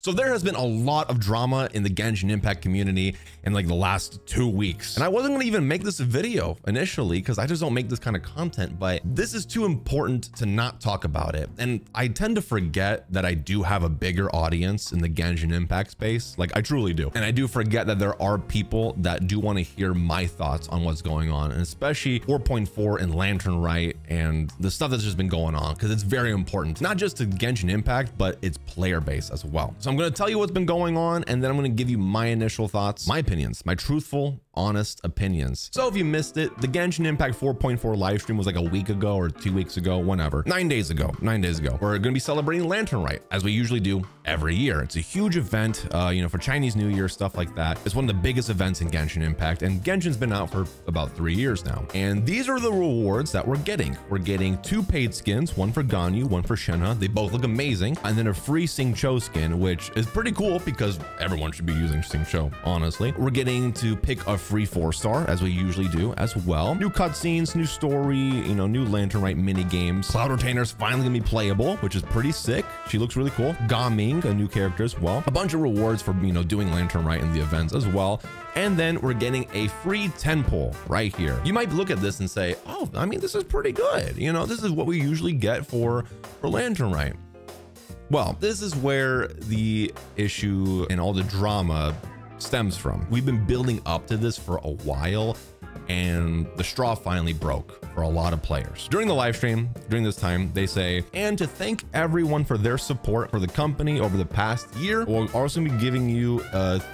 So there has been a lot of drama in the Genshin Impact community in like the last 2 weeks. And I wasn't gonna even make this a video initially because I just don't make this kind of content, but this is too important to not talk about it. And I tend to forget that I do have a bigger audience in the Genshin Impact space. Like I truly do. And I do forget that there are people that do want to hear my thoughts on what's going on, and especially 4.4 and Lantern Rite and the stuff that's just been going on, because it's very important, not just to Genshin Impact, but its player base as well. So I'm going to tell you what's been going on, and then I'm going to give you my initial thoughts, my opinions, my truthful, honest opinions. So if you missed it, the Genshin Impact 4.4 live stream was like a week ago or 2 weeks ago, whenever. 9 days ago. We're going to be celebrating Lantern Rite, as we usually do every year. It's a huge event, you know, for Chinese New Year, stuff like that. It's one of the biggest events in Genshin Impact, and Genshin's been out for about 3 years now. And these are the rewards that we're getting. We're getting 2 paid skins, one for Ganyu, one for Shenhe. They both look amazing. And then a free Xingqiu skin, which is pretty cool because everyone should be using Xingqiu, honestly. We're getting to pick a free 4-star, as we usually do as well. New cutscenes, new story, you know, new Lantern Rite mini games. Cloud Retainer's finally gonna be playable, which is pretty sick. She looks really cool. Gaming, a new character as well. A bunch of rewards for, you know, doing Lantern Rite in the events as well. And then we're getting a free 10 pull right here. You might look at this and say, oh, I mean, this is pretty good. You know, this is what we usually get for Lantern Rite. Well, this is where the issue and all the drama stems from. We've been building up to this for a while, and the straw finally broke for a lot of players. During the live stream, during this time, they say, and to thank everyone for their support for the company over the past year, we'll also be giving you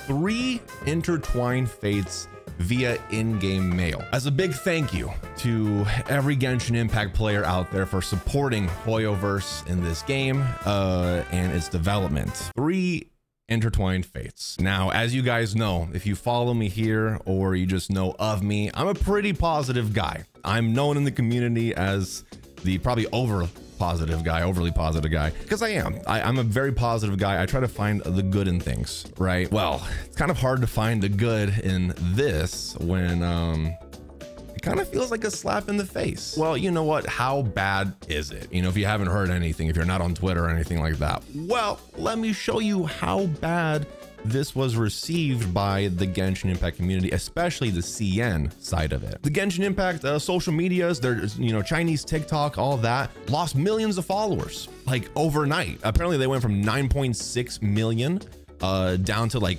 3 intertwined fates via in-game mail. As a big thank you to every Genshin Impact player out there for supporting Hoyoverse in this game and its development. 3 intertwined fates. Now, as you guys know, if you follow me here or you just know of me, I'm a pretty positive guy. I'm known in the community as the probably overly positive guy, because I am. I'm a very positive guy. I try to find the good in things, right? Well, it's kind of hard to find the good in this when it kind of feels like a slap in the face. Well, you know what? How bad is it? You know, if you haven't heard anything, if you're not on Twitter or anything like that, well, let me show you how bad this was received by the Genshin Impact community, especially the CN side of it. The Genshin Impact social medias, there's, you know, Chinese TikTok, all that, lost millions of followers like overnight. Apparently they went from 9.6 million down to like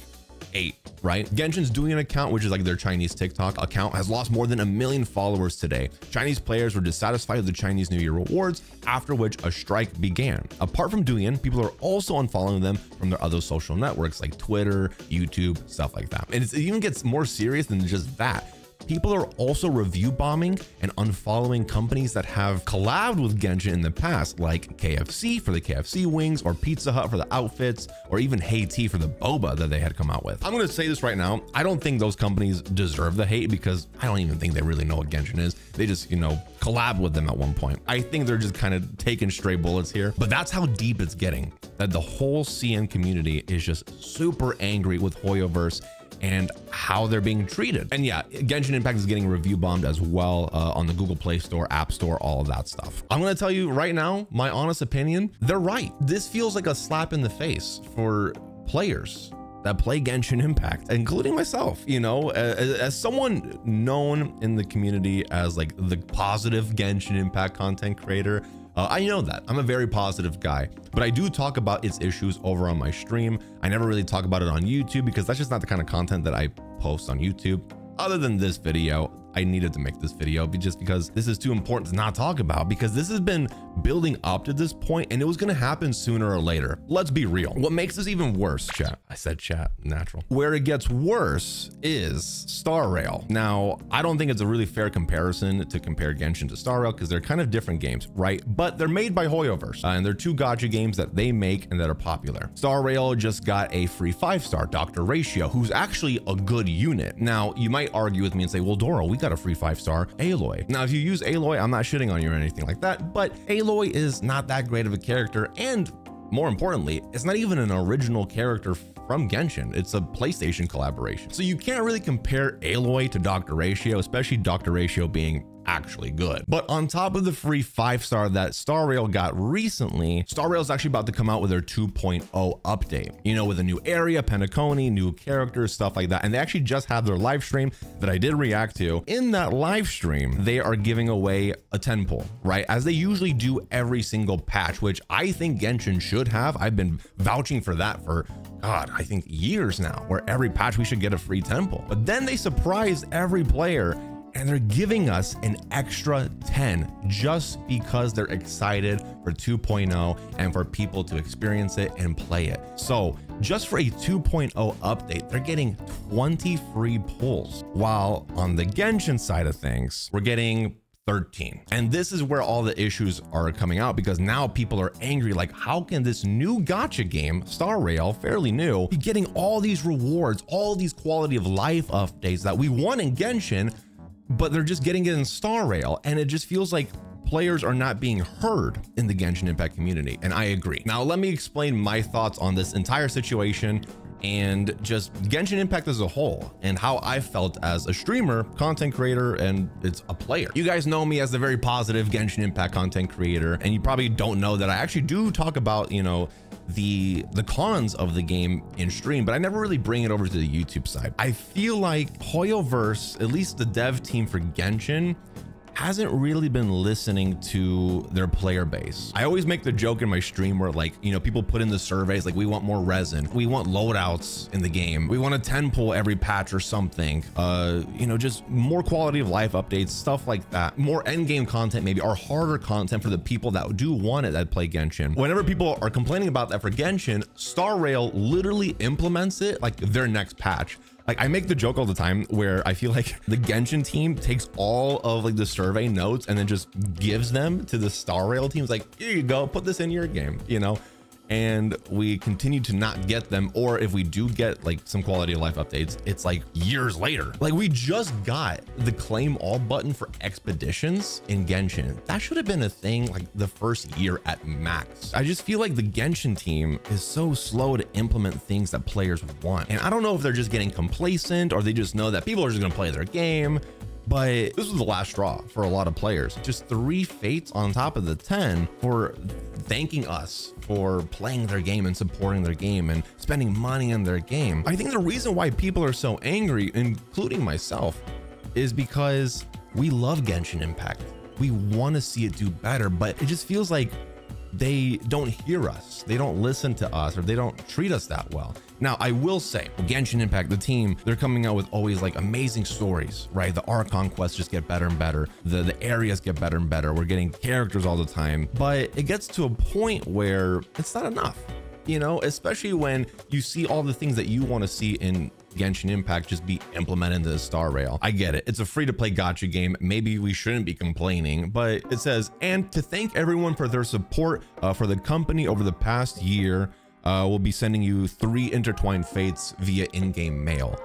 8, right? Genshin's doing an account, which is like their Chinese TikTok account, has lost more than 1 million followers today. Chinese players were dissatisfied with the Chinese New Year rewards, after which a strike began. Apart from Douyin, people are also unfollowing them from their other social networks like Twitter, YouTube, stuff like that. And it even gets more serious than just that. People are also review bombing and unfollowing companies that have collabed with Genshin in the past, like KFC for the KFC wings, or Pizza Hut for the outfits, or even Hey for the boba that they had come out with. I'm going to say this right now. I don't think those companies deserve the hate because I don't even think they really know what Genshin is. They just, you know, collab with them at one point. I think they're just kind of taking stray bullets here, but that's how deep it's getting, that the whole CN community is just super angry with Hoyoverse and how they're being treated. And yeah, Genshin Impact is getting review bombed as well on the Google Play Store, App Store, all of that stuff. I'm gonna tell you right now, my honest opinion, they're right. This feels like a slap in the face for players that play Genshin Impact, including myself. You know, as someone known in the community as like the positive Genshin Impact content creator, I know that I'm a very positive guy, but I do talk about its issues over on my stream. I never really talk about it on YouTube because that's just not the kind of content that I post on YouTube. Other than this video, I needed to make this video just because this is too important to not talk about, because this has been building up to this point and it was going to happen sooner or later. Let's be real. What makes this even worse, chat? I said chat, natural. Where it gets worse is Star Rail. Now, I don't think it's a really fair comparison to compare Genshin to Star Rail because they're kind of different games, right? But they're made by Hoyoverse and they're 2 gacha games that they make and that are popular. Star Rail just got a free 5-star Dr. Ratio, who's actually a good unit. Now, you might argue with me and say, well, Doro, we got a free 5-star Aloy. Now, if you use Aloy, I'm not shitting on you or anything like that, but Aloy is not that great of a character, and more importantly, it's not even an original character from Genshin. It's a PlayStation collaboration. So you can't really compare Aloy to Dr. Ratio, especially Dr. Ratio being actually good. But on top of the free 5-star that Star Rail got recently, Star Rail is actually about to come out with their 2.0 update, you know, with a new area, Pentaconi, new characters, stuff like that. And they actually just had their live stream that I did react to. In that live stream, they are giving away a 10 pull, right? As they usually do every single patch, which I think Genshin should have. I've been vouching for that for, God, I think years now, where every patch we should get a free 10 pull. But then they surprise every player and they're giving us an extra 10 just because they're excited for 2.0 and for people to experience it and play it. So just for a 2.0 update, they're getting 20 free pulls, while on the Genshin side of things, we're getting 13. And this is where all the issues are coming out, because now people are angry, like, how can this new gacha game, Star Rail, fairly new, be getting all these rewards, all these quality of life updates that we want in Genshin, but they're just getting it in Star Rail? And it just feels like players are not being heard in the Genshin Impact community. And I agree. Now, let me explain my thoughts on this entire situation and just Genshin Impact as a whole, and how I felt as a streamer, content creator, and it's a player. You guys know me as the very positive Genshin Impact content creator, and you probably don't know that I actually do talk about, you know, the cons of the game in stream, but I never really bring it over to the YouTube side. I feel like Hoyoverse, at least the dev team for Genshin, hasn't really been listening to their player base. I always make the joke in my stream where, like, you know, people put in the surveys, like, we want more resin, we want loadouts in the game, we want a 10 pull every patch or something, you know, just more quality of life updates, stuff like that, more end game content maybe, or harder content for the people that do want it, that play Genshin. Whenever people are complaining about that for Genshin, Star Rail literally implements it like their next patch. Like, I make the joke all the time where I feel like the Genshin team takes all of like the survey notes and then just gives them to the Star Rail teams, like, here you go, put this in your game, you know? And we continue to not get them, or if we do get like some quality of life updates, it's like years later. Like, we just got the claim all button for expeditions in Genshin. That should have been a thing like the first year at max. I just feel like the Genshin team is so slow to implement things that players want. And I don't know if they're just getting complacent or they just know that people are just gonna play their game. But this was the last straw for a lot of players. Just 3 fates on top of the 10 for thanking us for playing their game and supporting their game and spending money on their game. I think the reason why people are so angry, including myself, is because we love Genshin Impact. We want to see it do better, but it just feels like they don't hear us, they don't listen to us, or they don't treat us that well. Now, I will say, Genshin Impact, the team, they're coming out with always like amazing stories, right? The Archon quests just get better and better. The areas get better and better. We're getting characters all the time, but it gets to a point where it's not enough, you know, especially when you see all the things that you want to see in Genshin Impact just be implemented into the Star Rail. I get it. It's a free to play gacha game. Maybe we shouldn't be complaining, but it says, and to thank everyone for their support for the company over the past year, we'll be sending you 3 intertwined fates via in-game mail.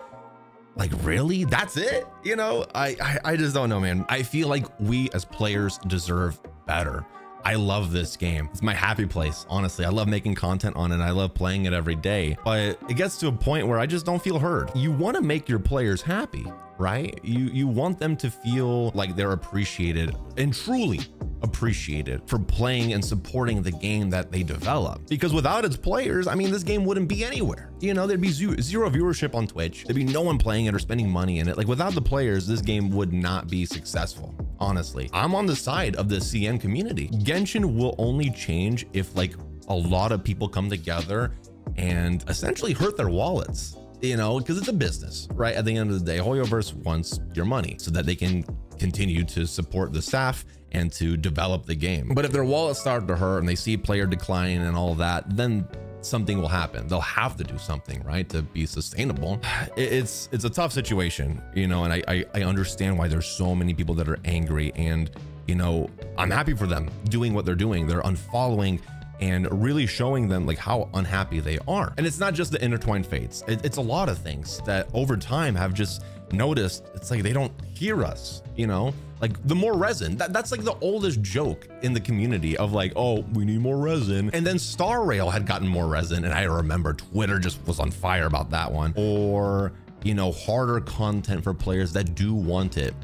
Like, really? That's it? You know, I just don't know, man. I feel like we as players deserve better. I love this game. It's my happy place. Honestly, I love making content on it. I love playing it every day, but it gets to a point where I just don't feel heard. You want to make your players happy, right? You want them to feel like they're appreciated and truly appreciated for playing and supporting the game that they develop, because without its players, I mean, this game wouldn't be anywhere. You know, there'd be zero viewership on Twitch. There'd be no one playing it or spending money in it. Like, without the players, this game would not be successful. Honestly, I'm on the side of the CN community. Genshin will only change if like a lot of people come together and essentially hurt their wallets, you know, because it's a business, right? At the end of the day, Hoyoverse wants your money so that they can continue to support the staff and to develop the game. But if their wallets start to hurt and they see player decline and all that, then something will happen. They'll have to do something, right, to be sustainable. It's a tough situation, you know, and I understand why there's so many people that are angry, and, you know, I'm happy for them doing what they're doing. They're unfollowing and really showing them like how unhappy they are. And it's not just the intertwined fates. It's a lot of things that over time have just noticed. It's like they don't hear us, you know, like the more resin, that's like the oldest joke in the community of like, oh, we need more resin. And then Star Rail had gotten more resin, and I remember Twitter just was on fire about that one. Or, you know, harder content for players that do want it.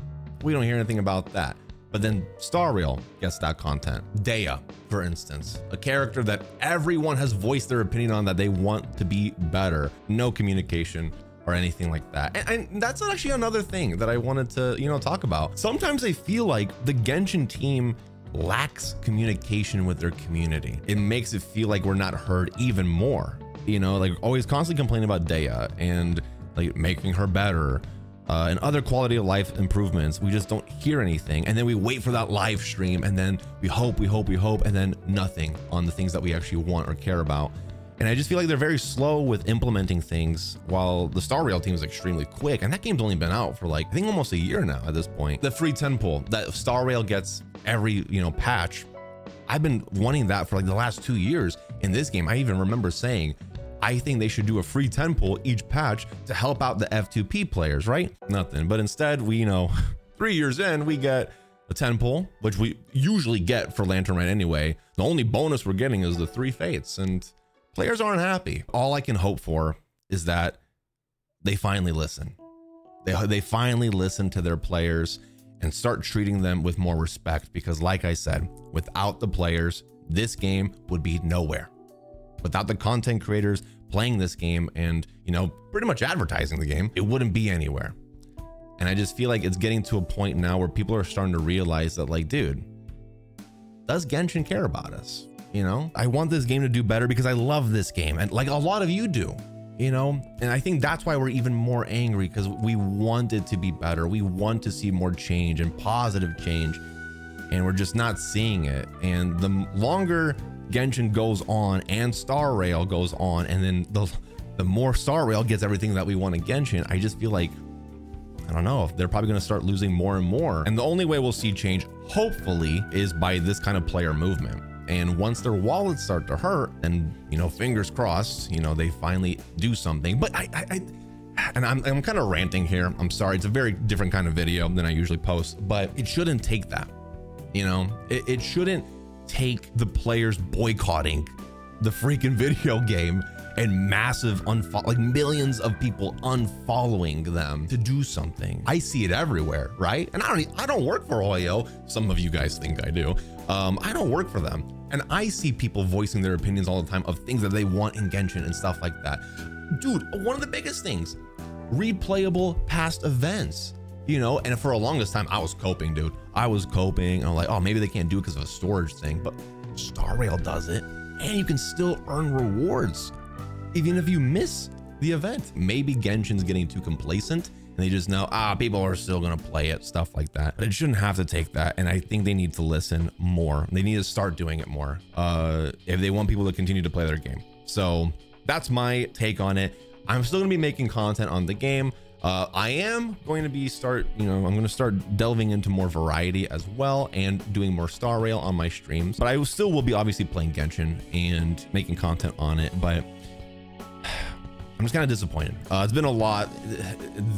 We don't hear anything about that. but then Star Rail gets that content. Daya, for instance, a character that everyone has voiced their opinion on that they want to be better. No communication or anything like that. And that's actually another thing that I wanted to, talk about. Sometimes I feel like the Genshin team lacks communication with their community. It makes it feel like we're not heard even more, like always constantly complaining about Daya and like making her better and other quality of life improvements. We just don't hear anything. And then we wait for that live stream, and then we hope, and then nothing on the things that we actually want or care about. And I just feel like they're very slow with implementing things, while the Star Rail team is extremely quick. And that game's only been out for like, I think almost a year now at this point. The free 10 pull that Star Rail gets every, patch. I've been wanting that for like the last 2 years in this game. I even remember saying, I think they should do a free 10 pull each patch to help out the F2P players, right? Nothing. But instead, we, 3 years in, we get a 10 pull, which we usually get for Lantern Rite anyway. The only bonus we're getting is the 3 fates, and players aren't happy. All I can hope for is that they finally listen. They finally listen to their players and start treating them with more respect, because like I said, without the players, this game would be nowhere. Without the content creators playing this game and, pretty much advertising the game, it wouldn't be anywhere. And I just feel like it's getting to a point now where people are starting to realize that, like, dude, does Genshin care about us? I want this game to do better because I love this game, and like a lot of you do, and I think that's why we're even more angry, because we want it to be better. We want to see more change and positive change, and we're just not seeing it. And the longer Genshin goes on and Star Rail goes on, and then the more Star Rail gets everything that we want in Genshin, I just feel like, I don't know, if they're probably going to start losing more and more. And the only way we'll see change, hopefully, is by this kind of player movement. And once their wallets start to hurt, and fingers crossed, they finally do something. But I'm kind of ranting here. I'm sorry. It's a very different kind of video than I usually post, but it shouldn't take that. It shouldn't take the players boycotting the freaking video game and massive like millions of people unfollowing them to do something. I see it everywhere, right? And I don't work for Oyo. Some of you guys think I do. I don't work for them. And I see people voicing their opinions all the time of things that they want in Genshin and stuff like that. Dude, one of the biggest things, replayable past events, and for a longest time, I was coping, dude. I was coping, and I'm like, oh, maybe they can't do it because of a storage thing, but Star Rail does it, and you can still earn rewards, even if you miss the event. Maybe Genshin's getting too complacent, and they just know, people are still gonna play it, stuff like that. But it shouldn't have to take that, and I think they need to listen more. They need to start doing it more if they want people to continue to play their game. So that's my take on it. I'm still gonna be making content on the game. I am going to be I'm going to start delving into more variety as well, and doing more Star Rail on my streams. But I still will be obviously playing Genshin and making content on it, but I'm just kind of disappointed. It's been a lot.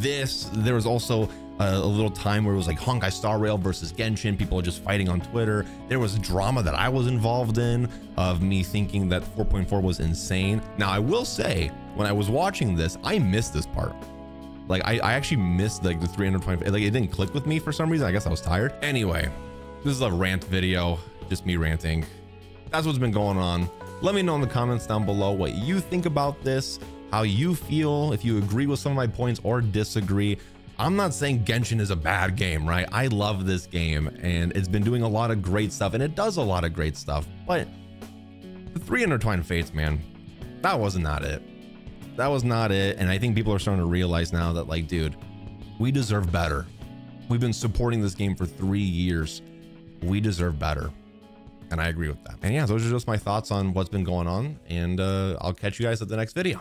There was also a little time where it was like Honkai Star Rail versus Genshin. People are just fighting on Twitter. There was drama that I was involved in of me thinking that 4.4 was insane. Now, I will say, when I was watching this, I missed this part. Like, I actually missed like the 320, like it didn't click with me for some reason. I guess I was tired. Anyway, this is a rant video, just me ranting. That's what's been going on. Let me know in the comments down below what you think about this, how you feel, if you agree with some of my points or disagree. I'm not saying Genshin is a bad game, right? I love this game, and it's been doing a lot of great stuff, and it does a lot of great stuff, but the 3 intertwined fates, man, that was not it. That was not it. And I think people are starting to realize now that, like, dude, we deserve better. We've been supporting this game for 3 years. We deserve better. And I agree with that. And yeah, those are just my thoughts on what's been going on. And I'll catch you guys at the next video.